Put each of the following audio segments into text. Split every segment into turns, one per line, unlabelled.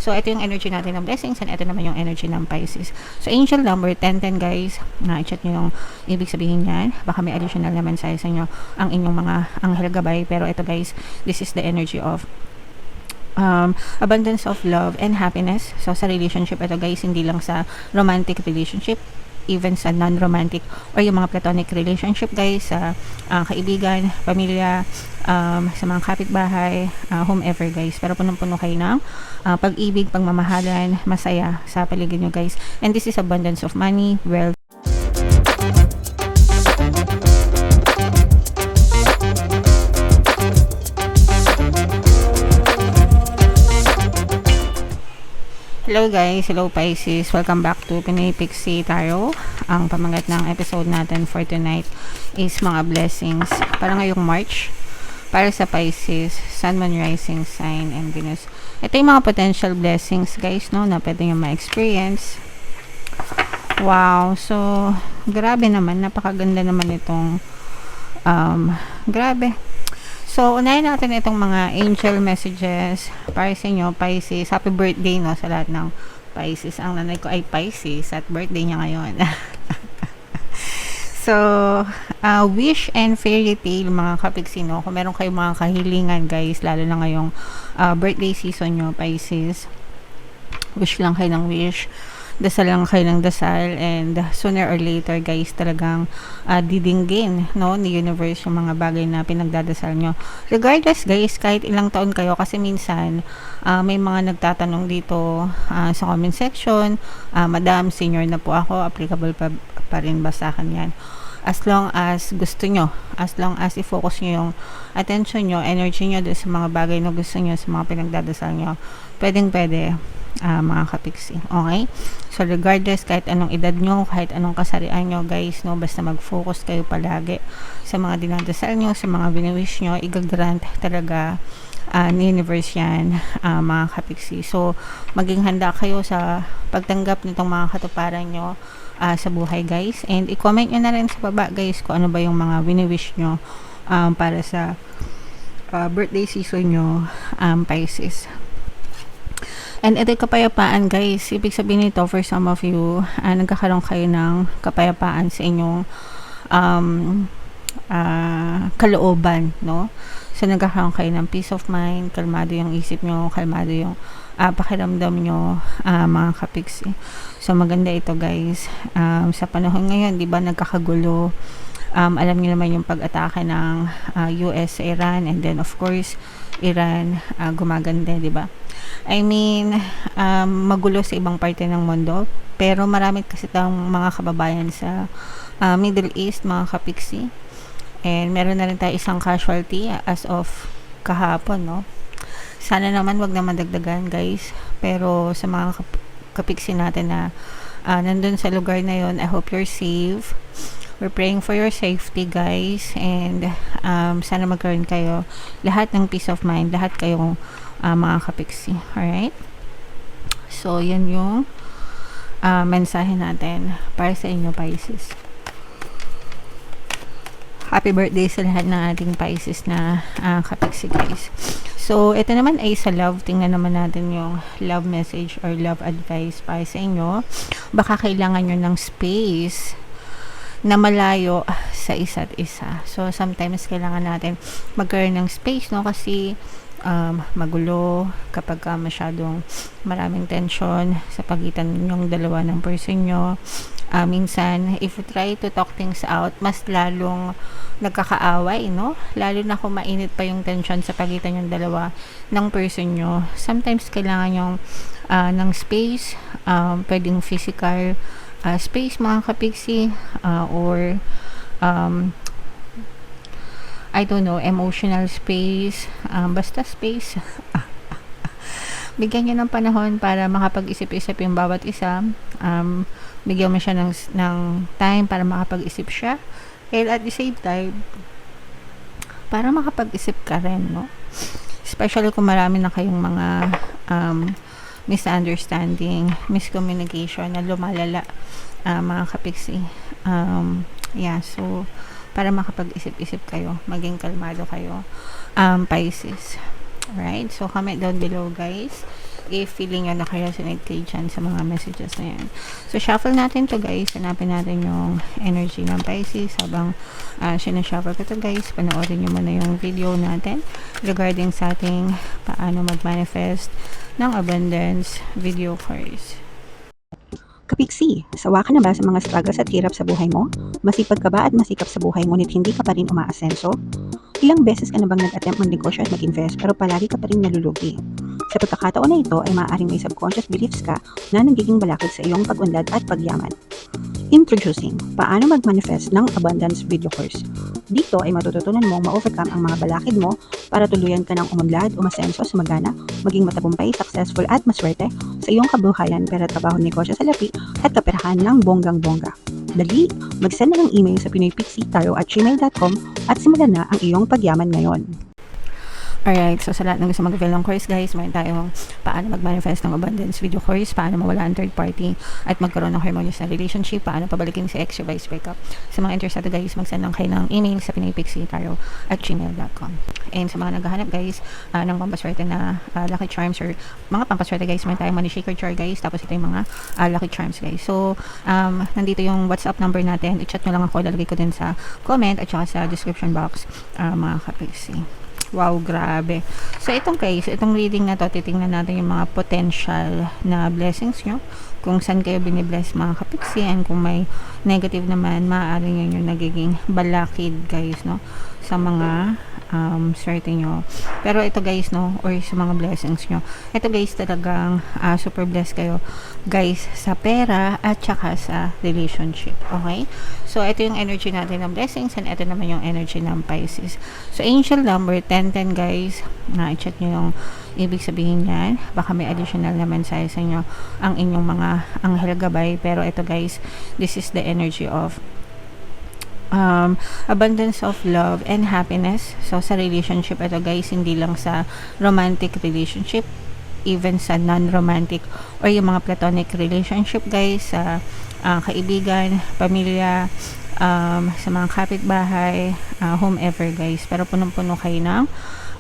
So, ito yung energy natin ng blessings and ito naman yung energy ng Pisces. So, angel number 1010 guys. Na-chat nyo yung ibig sabihin yan. Baka may additional naman sa inyo ang inyong mga anghel gabay. Pero ito guys, this is the energy of abundance of love and happiness. So, sa relationship, ito guys, hindi lang sa romantic relationship, even sa non-romantic or yung mga platonic relationship guys, sa kaibigan, pamilya, sa mga kapitbahay, whomever guys. Pero punong-puno kayo ng pag-ibig, pagmamahalan, masaya sa paligid nyo guys. And this is abundance of money, wealth. Hello guys, hello Pisces, welcome back to Pinoy Pixie Tarot. Ang pamagat ng episode natin for tonight is mga blessings para ngayong March para sa Pisces, Sun, Moon, Rising Sign, and Venus. Ito yung mga potential blessings guys, no, na pwede nyo ma-experience. Wow, so grabe naman, napakaganda naman itong grabe. So, unahin natin itong mga angel messages para sa inyo, Pisces. Happy birthday, no, sa lahat ng Pisces. Ang nanay ko ay Pisces at birthday niya ngayon. So, wish and fairy tale, mga kapiksino. Kung meron kayong mga kahilingan, guys, lalo na ngayong birthday season nyo, Pisces. Wish lang kayo ng wish. Dasal lang kayo ng dasal, and sooner or later guys, talagang didinggin, no, ni universe yung mga bagay na pinagdadasal nyo. Regardless guys, kahit ilang taon kayo, kasi minsan may mga nagtatanong dito sa comment section, madam, senior na po ako, applicable pa rin ba sa akin yan? As long as gusto nyo, as long as i-focus nyo yung attention nyo, energy nyo doon sa mga bagay na gusto nyo, sa mga pinagdadasal nyo, pwedeng pwede, mga kapiksi. Okay? So, regardless, kahit anong edad nyo, kahit anong kasarian nyo, guys, no, basta mag-focus kayo palagi sa mga dinadasal nyo, sa mga biniwish nyo, i-grant talaga ni universe yan, mga kapiksi. So, maging handa kayo sa pagtanggap nitong mga katuparan nyo sa buhay, guys. And i-comment nyo na rin sa baba, guys, kung ano ba yung mga biniwish nyo para sa birthday season nyo, Pisces. And ito kapayapaan guys, ibig sabihin nito for some of you, nagkakaroon kayo ng kapayapaan sa inyong kalooban, no? So nagkakaroon kayo ng peace of mind, kalmado yung isip nyo, kalmado yung pakiramdam nyo, mga kapiksi. So maganda ito guys, sa panahon ngayon, di ba, nagkakagulo. Alam niyo naman yung pag-atake ng US sa Iran, and then of course Iran gumaganda, di ba? I mean, magulo sa ibang parte ng mundo, pero marami kasi tayong mga kababayan sa Middle East, mga kapiksi, and meron na rin tayo isang casualty as of kahapon, no? Sana naman wag na madagdagan guys, pero sa mga kapiksi natin na nandun sa lugar na yon, I hope you're safe. We're praying for your safety guys, and sana magkaroon kayo lahat ng peace of mind, lahat kayong mga kapiksi. Alright? So, yan yung mensahe natin para sa inyo, Pisces. Happy birthday sa lahat ng ating Pisces na kapiksi guys. So, ito naman ay sa love. Tingnan naman natin yung love message or love advice para sa inyo. Baka kailangan nyo ng space na malayo sa isa't isa. So, sometimes kailangan natin magkaroon ng space, no? Kasi magulo kapag masyadong maraming tension sa pagitan ng dalawa ng person nyo. Minsan, if you try to talk things out, mas lalong nagkakaaway, no? Lalo na kung mainit pa yung tension sa pagitan ng dalawa ng person nyo. Sometimes, kailangan yung ng space, pwedeng physical space, mga kapiksi, or I don't know, emotional space, basta space. Bigyan nyo ng panahon para makapag-isip-isip yung bawat isa. Bigyan mo siya ng time para makapag-isip siya. And at the same time, para makapag-isip ka rin, no? Especially kung marami na kayong mga misunderstanding, miscommunication na lumalala, mga kapiksi. Yeah, so para makapag-isip-isip kayo, maging kalmado kayo, Pisces. Alright, so comment down below guys if feeling nyo naka-resonate kayo dyan sa mga messages na yan. So, shuffle natin to guys. Hanapin natin yung energy ng Pisces. Habang sinashuffle ko to guys, panoorin nyo muna yung video natin regarding sa ating paano mag-manifest ng abundance video cards.
Kapiksi, sawa ka na ba sa mga struggles at hirap sa buhay mo? Masipag ka ba at masikap sa buhay ngunit hindi ka pa rin umaasenso? Ilang beses ka na bang nag-attempt magnegosyo at mag-invest pero palagi ka pa rin nalulugi? Sa pagkakataon na ito ay maaaring may subconscious beliefs ka na nagiging balakid sa iyong pag-unlad at pagyaman. Introducing, paano mag-manifest ng abundance video course. Dito ay matututunan mong ma-overcome ang mga balakid mo para tuluyan ka ng umunlad, umasenso, sumagana, maging matagumpay, successful at maswerte sa iyong kabuhayan, pera, trabaho, negosyo sa lapi at kaperahan ng bonggang-bongga. Dali, mag-send na ng email sa pinoypixie@gmail.com at simulan na ang iyong pagyaman ngayon.
Alright, so sa lahat ng gusto mag-avail ng course guys, mayroon tayong paano mag-manifest ng abundance video course, paano mawala ang third party at magkaroon ng harmonious na relationship, paano pabalikin si ex, revice, breakup. Sa mga interesado guys, mag-send lang kayo ng email sa pinoypixie@gmail.com. And sa mga naghahanap guys ng pampaswerte na lucky charms or mga pampaswerte guys, mayroon tayong money shaker jar guys, tapos ito yung mga lucky charms guys. So, nandito yung WhatsApp number natin, i-chat nyo lang ako, lalagay ko din sa comment at saka sa description box mga kapixie. Wow, grabe. So, itong case, itong reading na to, titingnan natin yung mga potential na blessings nyo. Kung saan kayo binibless mga kapiksi, and kung may negative naman, maaaring yun yung nagiging balakid, guys, no? Sa mga swerte nyo. Pero ito guys, no, or sa mga blessings nyo, ito guys talagang super blessed kayo guys sa pera at saka sa relationship. Okay, so ito yung energy natin ng blessings, and ito naman yung energy ng Pisces. So angel number 1010 guys, i-check nyo yung ibig sabihin yan. Baka may additional naman sa inyo ang inyong mga anghel gabay, pero ito guys, this is the energy of abundance of love and happiness. So sa relationship ito guys, hindi lang sa romantic relationship, even sa non-romantic or yung mga platonic relationship guys, sa kaibigan, pamilya, sa mga kapitbahay, whomever guys, pero punong-puno kayo ng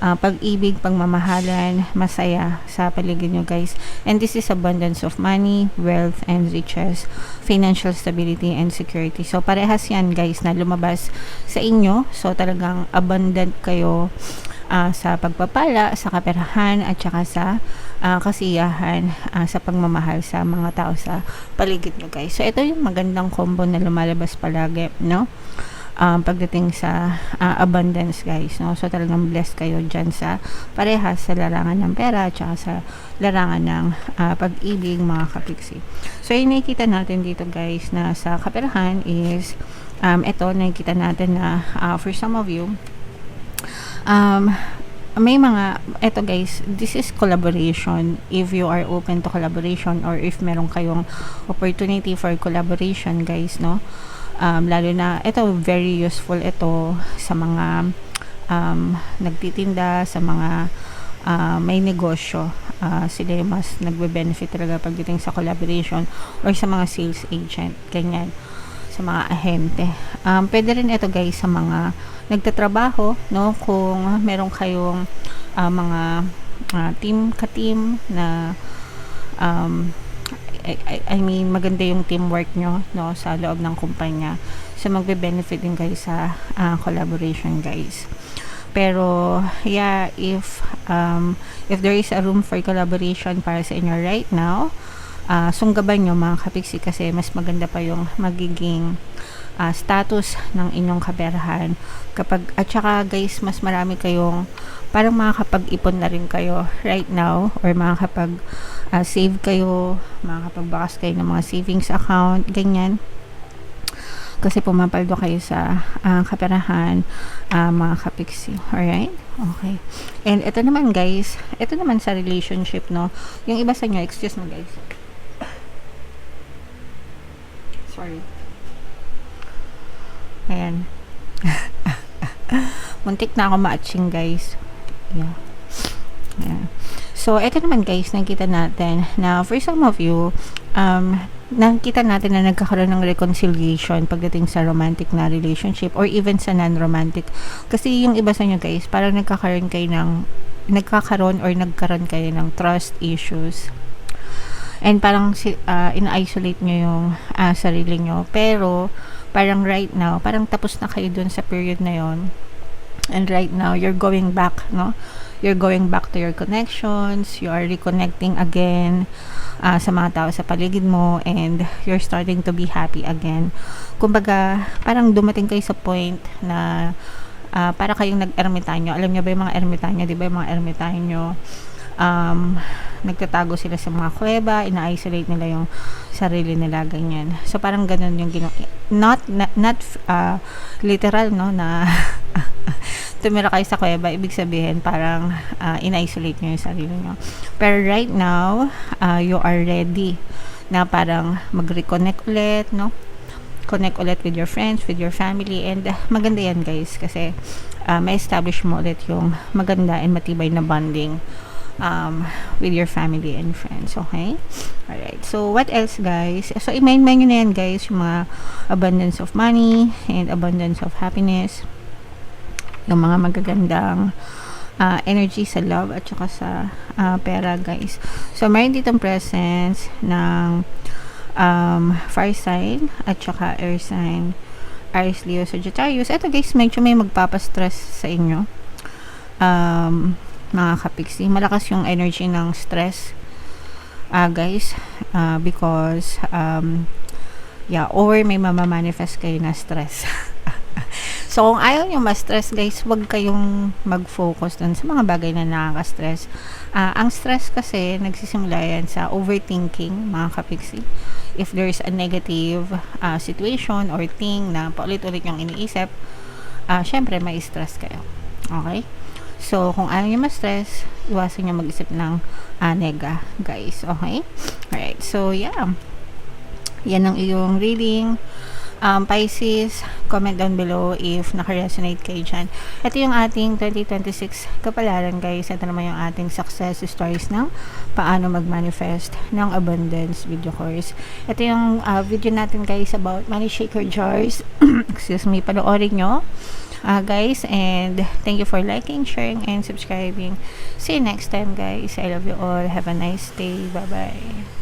pag-ibig, pagmamahalan, masaya sa paligid nyo guys. And this is abundance of money, wealth, and riches, financial stability, and security. So parehas yan guys na lumabas sa inyo. So talagang abundant kayo sa pagpapala, sa kaperahan, at saka sa kasiyahan, sa pagmamahal sa mga tao sa paligid nyo guys. So ito yung magandang combo na lumalabas palagi, no? Pagdating sa abundance guys, no? So talagang blessed kayo dyan sa parehas, sa larangan ng pera at saka sa larangan ng pag-ibig mga kapiksi. So yung nakikita natin dito guys na sa kaperahan is ito nakikita natin na for some of you may mga, eto guys, this is collaboration. If you are open to collaboration or if meron kayong opportunity for collaboration guys, no? Lalo na ito very useful ito sa mga nagtitinda, sa mga may negosyo. Sila yung mas nagbe-benefit talaga pagdating sa collaboration or sa mga sales agent, ganyan, sa mga ahente. Pwede rin ito guys sa mga nagtatrabaho, no? Kung meron kayong mga ka-team na I mean, maganda yung teamwork nyo, no, sa loob ng kumpanya. So, magbe-benefit din guys sa collaboration, guys. Pero, yeah, if there is a room for collaboration para sa inyo right now, sunggaban nyo mga kapiksi, kasi mas maganda pa yung magiging status ng inyong kaperahan kapag, at saka guys, mas marami kayong parang makakapag-ipon na rin kayo right now, or makakapag save kayo, makakapagbakas kayo ng mga savings account, ganyan, kasi pumapaldo kayo sa kaperahan mga kapiksi. Alright? Okay. And ito naman guys, ito naman sa relationship, no, yung iba sa inyo, excuse me guys, sorry, ayan. Muntik na ako ma-atching guys. Yeah. Yeah. So, ito naman guys, nakita natin na for some of you, nakita natin na nagkakaroon ng reconciliation pagdating sa romantic na relationship or even sa non-romantic. Kasi yung iba sa inyo guys, parang nagkakaroon kayo ng nagkakaroon or nagkaroon kayo ng trust issues. And parang ina-isolate nyo yung sarili nyo. Pero, parang right now, parang tapos na kayo dun sa period na yon. And right now, you're going back, no? You're going back to your connections. You are reconnecting again sa mga tao sa paligid mo. And you're starting to be happy again. Kumbaga, parang dumating kayo sa point na para kayong nag-ermitanyo. Alam niyo ba yung mga ermitanyo? Di ba yung mga ermitanyo? Nagtatago sila sa mga kuweba, ina-isolate nila yung sarili nila, ganyan. So, parang ganun yung not literal, no, na tumira kayo sa kuweba, ibig sabihin, parang ina-isolate nyo yung sarili nyo. Pero right now, you are ready na parang mag-reconnect ulit, no? Connect ulit with your friends, with your family, and maganda yan, guys, kasi may establish mo ulit yung maganda and matibay na bonding with your family and friends, okay? Alright, so what else, guys? So, i-main nyo na yan, guys, yung mga abundance of money and abundance of happiness, yung mga magagandang energy sa love at saka sa pera, guys. So, mayroon ditong presence ng fire sign at saka air sign, Aries, Leo, Sagittarius. Ito, guys, medyo may magpapastress sa inyo. Mga kapiksi, malakas yung energy ng stress, guys, because or may mamamanifest kayo na stress. So, kung ayaw nyo ma-stress, guys, huwag kayong mag-focus dun sa mga bagay na nakaka-stress. Ang stress kasi, nagsisimula yan sa overthinking, mga kapiksi. If there's a negative situation or thing na paulit-ulit yung iniisip, syempre, may stress kayo. Okay? So, kung ayaw nyo ma-stress, iwasan nyo mag-isip ng nega, guys. Okay? Alright. So, yeah. Yan ang iyong reading. Pisces, comment down below if naka-resonate kayo dyan. Ito yung ating 2026 kapalaran, guys. Ito naman yung ating success stories ng paano mag-manifest ng abundance video course. Ito yung video natin, guys, about money shaker jars. Excuse me, panoorin nyo. Guys, and thank you for liking, sharing, and subscribing. See you next time, guys. I love you all. Have a nice day. Bye bye.